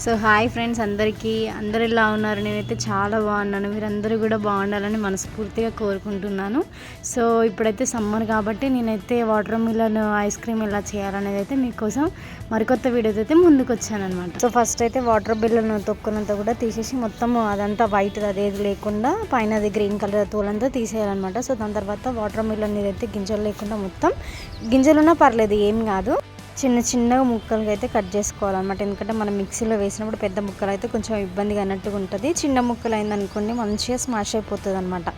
So hi friends, అందరు ఎలా ఉన్నారు? నేనైతే చాలా బాగున్నాను. మీరందరూ కూడా బాగుండాలని మనస్ఫూర్తిగా కోరుకుంటున్నాను. సో ఇప్పుడైతే సమ్మర్ కాబట్టి నేనైతే వాటర్ మిలన్ ఐస్ క్రీమ్ ఎలా చేయాలనేది అయితే మీకోసం మరికొత్త వీడియోతో అయితే ముందుకు వచ్చానమాట. సో ఫస్ట్ అయితే వాటర్ మిలన్ తొక్కునంతా కూడా తీసేసి మొత్తం అదంతా వైట్ అదేది లేకుండా పైన అది గ్రీన్ కలర్ తోలంతా తీసేయాలన్నమాట. సో దాని తర్వాత వాటర్ మిలన్ అయితే గింజలు లేకుండా మొత్తం గింజలున్నా పర్లేదు, ఏం కాదు, చిన్న చిన్నగా ముక్కలుగా అయితే కట్ చేసుకోవాలన్నమాట. ఎందుకంటే మనం మిక్సీలో వేసినప్పుడు పెద్ద ముక్కలు అయితే కొంచెం ఇబ్బందిగా అన్నట్టుగా ఉంటుంది. చిన్న ముక్కలు అయిందనుకోండి మంచిగా స్మాష్ అయిపోతుంది అనమాట.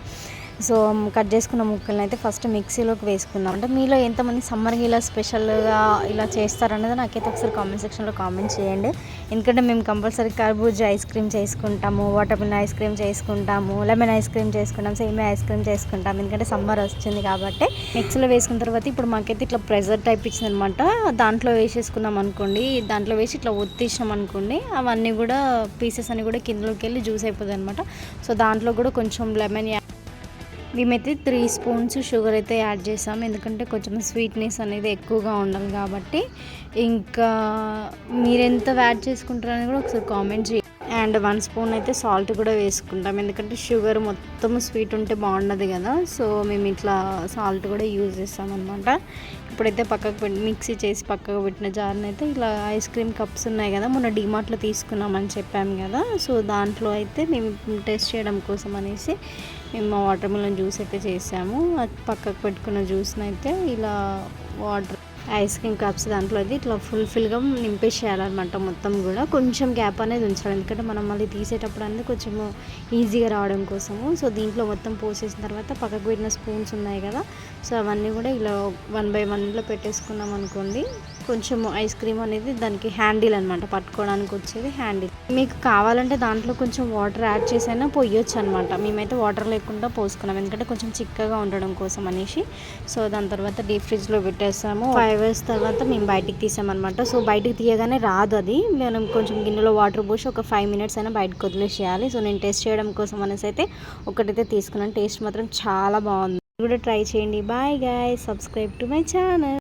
సో కట్ చేసుకున్న ముక్కలను అయితే ఫస్ట్ మిక్సీలోకి వేసుకుందాం. అంటే మీలో ఎంతమంది సమ్మర్కి ఇలా స్పెషల్గా ఇలా చేస్తారనేది నాకైతే ఒకసారి కామెంట్ సెక్షన్లో కామెంట్ చేయండి. ఎందుకంటే మేము కంపల్సరీ కర్బూజా ఐస్ క్రీమ్ చేసుకుంటాము, వాటర్ మిలన్ ఐస్ క్రీమ్ చేసుకుంటాము, లెమన్ ఐస్ క్రీమ్ చేసుకుంటాం, సేమియా ఐస్ క్రీమ్ చేసుకుంటాం. ఎందుకంటే సమ్మర్ వచ్చింది కాబట్టి మిక్సీలో వేసుకున్న తర్వాత ఇప్పుడు మాకైతే ఇట్లా ప్రెజర్ టైప్ ఇచ్చింది అనమాట. దాంట్లో వేసేసుకున్నాం అనుకోండి, దాంట్లో వేసి ఇట్లా ఒత్తేసినాం అనుకోండి, అవన్నీ కూడా పీసెస్ అన్నీ కూడా కిందలోకి వెళ్ళి జ్యూస్ అయిపోతుంది అనమాట. సో దాంట్లో కూడా కొంచెం లెమన్ మేమైతే 3 స్పూన్స్ షుగర్ అయితే యాడ్ చేసాం. ఎందుకంటే కొంచెం స్వీట్నెస్ అనేది ఎక్కువగా ఉండాలి కాబట్టి. ఇంకా మీరెంత యాడ్ చేసుకుంటారని కూడా ఒకసారి కామెంట్ చేయండి. అండ్ 1 స్పూన్ అయితే సాల్ట్ కూడా వేసుకుంటాం, ఎందుకంటే షుగర్ మొత్తం స్వీట్ ఉంటే బాగుండదు కదా. సో మేము ఇట్లా సాల్ట్ కూడా యూజ్ చేస్తాం అనమాట. ఇప్పుడైతే పక్కకు పెట్టి మిక్సీ చేసి పక్కకు పెట్టిన జార్ని అయితే ఇలా ఐస్ క్రీమ్ కప్స్ ఉన్నాయి కదా, మొన్న డిమార్ట్లో తీసుకున్నామని చెప్పాము కదా. సో దాంట్లో అయితే మేము టెస్ట్ చేయడం కోసం అనేసి మేము వాటర్ మిలన్ జ్యూస్ అయితే చేసాము. అది పక్కకు పెట్టుకున్న జ్యూస్ని అయితే ఇలా వాటర్ ఐస్ క్రీమ్ కప్స్ దాంట్లో అయితే ఇట్లా ఫుల్ఫిల్గా నింపేసేయాలన్నమాట. మొత్తం కూడా కొంచెం గ్యాప్ అనేది ఉంచాలి, ఎందుకంటే మనం మళ్ళీ తీసేటప్పుడు అనేది కొంచెం ఈజీగా రావడం కోసము. సో దీంట్లో మొత్తం పోసేసిన తర్వాత పక్కకు పెట్టిన స్పూన్స్ ఉన్నాయి కదా, సో అవన్నీ కూడా ఇలా 1 by 1 పెట్టేసుకున్నాం అనుకోండి. కొంచెం ఐస్ క్రీమ్ అనేది దానికి హ్యాండిల్ అనమాట, పట్టుకోవడానికి వచ్చేది హ్యాండిల్. మీకు కావాలంటే దాంట్లో కొంచెం వాటర్ యాడ్ చేసైనా పోయొచ్చు అనమాట. మేమైతే వాటర్ లేకుండా పోసుకున్నాం, ఎందుకంటే కొంచెం చిక్కగా ఉండడం కోసం అనేసి. సో దాని తర్వాత డీప్ ఫ్రిడ్జ్లో పెట్టేసాము. 5 hours తర్వాత మేము బయటికి తీసామన్నమాట. సో బయటికి తీయగానే రాదు అది, మనం కొంచెం గిన్నెలో వాటర్ పోసి ఒక 5 minutes అయినా బయటకు వదిలేసేయాలి. సో నేను టేస్ట్ చేయడం కోసం అనేసి అయితే ఒకటైతే తీసుకున్నాను. టేస్ట్ మాత్రం చాలా బాగుంది, కూడా ట్రై చేయండి. Bye guys, subscribe to my channel.